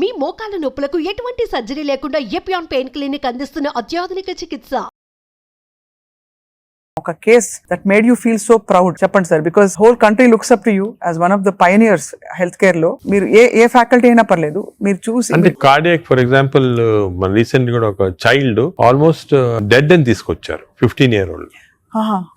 మీ మోకాల నొప్పులకు ఎటువంటి సర్జరీ లేకుండా ఎపియాన్ పెయిన్ క్లినిక్ అందిస్తున్న అత్యాధునిక చికిత్స. ఒక case that made you feel so proud చెప్పండి sir, because whole country looks up to you as one of the pioneers health care లో. మీరు ఏ ఫ్యాకల్టీ అయినా పర్లేదు, మీరు చూసి అంటే కార్డియాక్ ఫర్ ఎగ్జాంపుల్ మన రీసెంట్ కూడా ఒక చైల్డ్ ఆల్మోస్ట్ డెడ్ అని తీసుకొచ్చారు. 15-year-old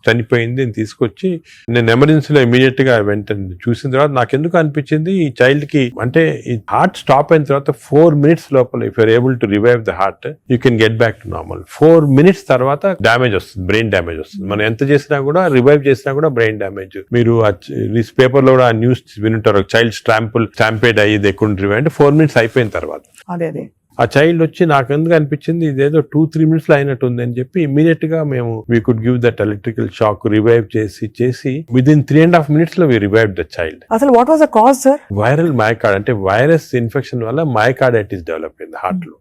చనిపోయింది అని తీసుకొచ్చి నేను ఎమర్జెన్సీలో ఇమీడియట్ గా వెంటనే చూసిన తర్వాత నాకు ఎందుకు అనిపించింది ఈ చైల్డ్ కి అంటే ఈ హార్ట్ స్టాప్ అయిన తర్వాత 4 minutes లోపల if you're able to revive the heart you can get back to normal. 4 minutes తర్వాత డ్యామేజ్ వస్తుంది, బ్రెయిన్ డ్యామేజ్ వస్తుంది. మనం ఎంత చేసినా కూడా రివైవ్ చేసినా కూడా బ్రెయిన్ డ్యామేజ్. మీరు పేపర్ లో కూడా న్యూస్ వినుంటారు, చైల్డ్ స్టాంపేడ్ అయ్యి దే కుడెంట్ రివైవ్ అంటే 4 minutes అయిపోయిన తర్వాత. అదే ఆ చైల్డ్ వచ్చి నాకు ఎందుకు అనిపించింది ఇదేదో 2-3 minutes లో అయినట్టుంది అని చెప్పి ఇమీడియట్ గా మేము we could give that electrical shock revive చేసి విదిన్ 3.5 minutes లో వి రివైవ్ ద చైల్డ్. అసలు what was the cause sir? Viral myocard అంటే వైరస్ ఇన్ఫెక్షన్ వల్ల మయోకార్డైటిస్ డెవలప్ అయింది హార్ట్ లో,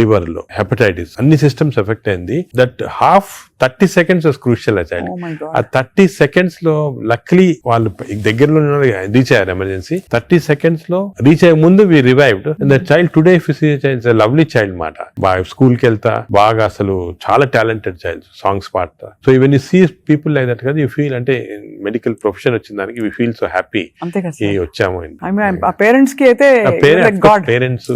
లివర్ లో, హెపటైటిస్, అన్ని సిస్టమ్స్ ఎఫెక్ట్ అయింది. That 30 seconds was crucial. ఆ చైల్డ్ ఆ 30 seconds లో లక్లీ వాళ్ళు దగ్గరలో రీచ్ అయ్యారు ఎమర్జెన్సీ. 30 seconds లో రీచ్ అయ్యే ముందు we revived. That child today lovely child మాట. బాగా స్కూల్ కి వెళ్తా, బాగా అసలు చాలా టాలెంటెడ్ చైల్డ్, సాంగ్స్ పాడతా. So even you see people like that కదా, యూ ఫీల్ అంటే మెడికల్ ప్రొఫెషన్ వచ్చిన దానికి వి ఫీల్ సో హ్యాపీ వచ్చాము. పేరెంట్స్ కి అయితే పేరెంట్స్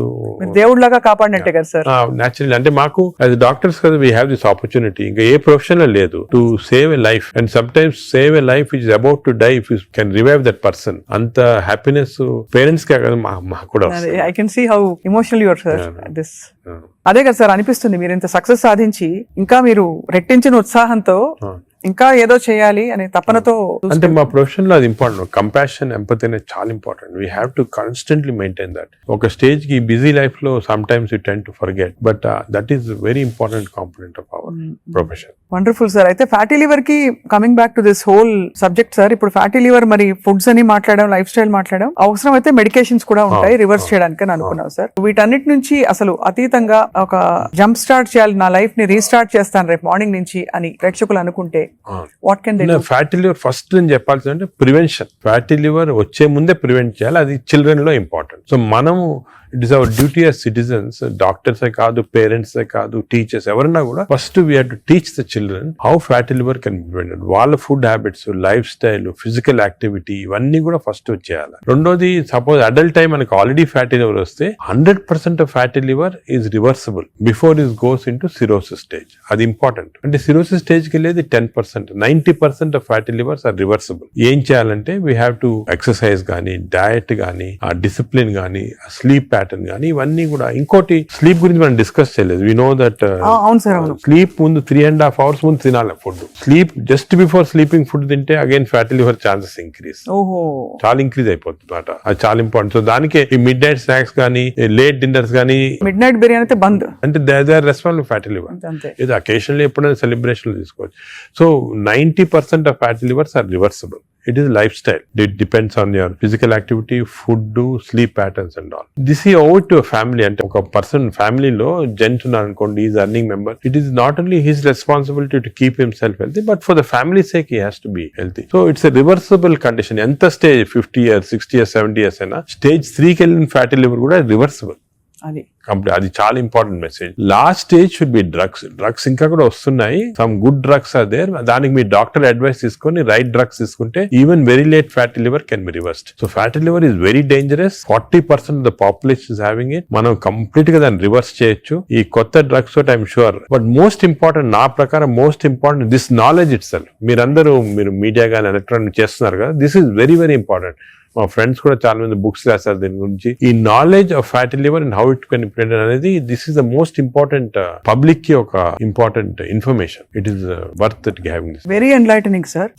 దేవుడిలాగా కాపాడినట్టే కదా సార్. న్యాచురల్ అంటే మాకు యాజ్ డాక్టర్స్ కదా వీ హ్యావ్ దిస్ ఆపర్చునిటీ. ఇంకా ఏ ప్రొఫెషన్ లో లేదు to save a life. And sometimes save a life is about to die if you can revive that person. అంత హ్యాపీనెస్ పేరెంట్స్ కే కదా మాకు కూడా. I can see how emotional you are sir this. అదే కదా sir అనిపిస్తుంది, మీరు ఇంత సక్సెస్ సాధించి ఇంకా మీరు రెట్టించిన ఉత్సాహంతో ఇంకా ఏదో చేయాలి అనే తపనతో. అంటే మా ప్రొఫెషన్ లో అది ఇంపార్టెంట్. కంపాషన్, ఎంపతి అనేది చాలా important. We have to constantly maintain that. ఒక స్టేజ్ కి బిజీ లైఫ్ లో some times you tend to forget, but that is very important component of our profession. Wonderful sir. అయితే fatty liver కి coming back to this whole subject sir, ఇప్పుడు fatty liver మరి foods అని మాట్లాడడం, life style మాట్లాడడం, అవసరం అయితే medications కూడా ఉంటాయి రివర్స్ చేయడానికి అని అనుకున్నాం సార్. వీటన్నిటి నుంచి అసలు అతీతంగా ఒక జంప్ స్టార్ట్ చేయాలి, నా లైఫ్ ని రీస్టార్ట్ చేస్తాను రేపు మార్నింగ్ నుంచి అని ప్రేక్షకులు అనుకుంటే what can they do? Fatty liver first నేను చెప్పాల్సింది అంటే ప్రివెన్షన్. ఫ్యాటీ లివర్ వచ్చే ముందే ప్రివెంట్ చేయాలి, అది చిల్డ్రన్ లో ఇంపార్టెంట్. సో మనము it is our duty as citizens, డాక్టర్సే కాదు, పేరెంట్సే కాదు, టీచర్స్ ఎవరన్నా కూడా first we have to teach the children how fatty liver can be prevented. వాళ్ళ food habits, lifestyle, physical activity ఇవన్నీ కూడా ఫస్ట్ వచ్చేయాలి. రెండోది, సపోజ్ అడల్ట్ టైం మనకి ఆల్రెడీ ఫ్యాటీ లివర్ వస్తే 100% of fatty liver is reversible before is goes into cirrhosis stage. అది important. అంటే cirrhosis stage కి వెళ్ళేది 10%. 90% of fatty livers are reversible. ఏం చేయాలంటే వీ హ్యావ్ టు ఎక్సర్సైజ్ కానీ, డయట్ కానీ, ఆ డిసిప్లిన్ కానీ, స్లీప్ ప్యాటర్న్ కానీ, ఇవన్నీ కూడా. ఇంకోటి స్లీప్ గురించి మనం డిస్కస్ చేయలేదు. వి నో దట్ స్లీప్ ముందు 3.5 hours ముందు తినాలి food. Sleep just before sleeping food తింటే again fatty liver chances increase, చాలా ఇంక్రీజ్ అయిపోతుంది అన్నమాట. అది చాలా ఇంపార్టెంట్. సో దానికి ఈ మిడ్ నైట్ స్నాక్స్ కానీ, లేట్ డిన్నర్స్ కానీ, మిడ్ నైట్ బిర్యానీ అయితే బంద్ అంటే they are responsible fatty liver. ఇది అకేషనల్లీ ఎప్పుడైనా సెలబ్రేషన్ తీసుకోవచ్చు. So 90% of fatty livers are reversible. It is lifestyle. It depends on your physical activity, food, sleep patterns and all. This is over to a family. And a person family lo gent unnarukondi, is earning member. It is not only his responsibility to keep himself healthy, but for the family's sake he has to be healthy. So it's a reversible condition. Enta stage 50 years, 60 years, 70 years aina stage 3 ki ellin fatty liver kuda reversible. అది చాలా important message. Last stage should be drugs ఇంకా కూడా వస్తున్నాయి. Some good drugs are there. దానికి మీ doctor advice తీసుకొని right drugs తీసుకుంటే even very late fatty liver can be reversed. So fatty liver is very dangerous. 40% of the population is having it. మనం complete గా దాన్ని రివర్స్ చేయొచ్చు ఈ కొత్త డ్రగ్స్ తోటి, I'm sure. But most important, నా ప్రకారం most important this knowledge it self. మీరు మీడియా కానీ ఎలక్ట్రానిక్ చేస్తున్నారు కదా, this is very very important. మా ఫ్రెండ్స్ కూడా చాలా మంది బుక్స్ రాశారు దీని గురించి. ఈ knowledge of fatty liver and how it can be prevented అనేది this is the most important public కి ఒక important information. It is worth it having this. Very enlightening sir.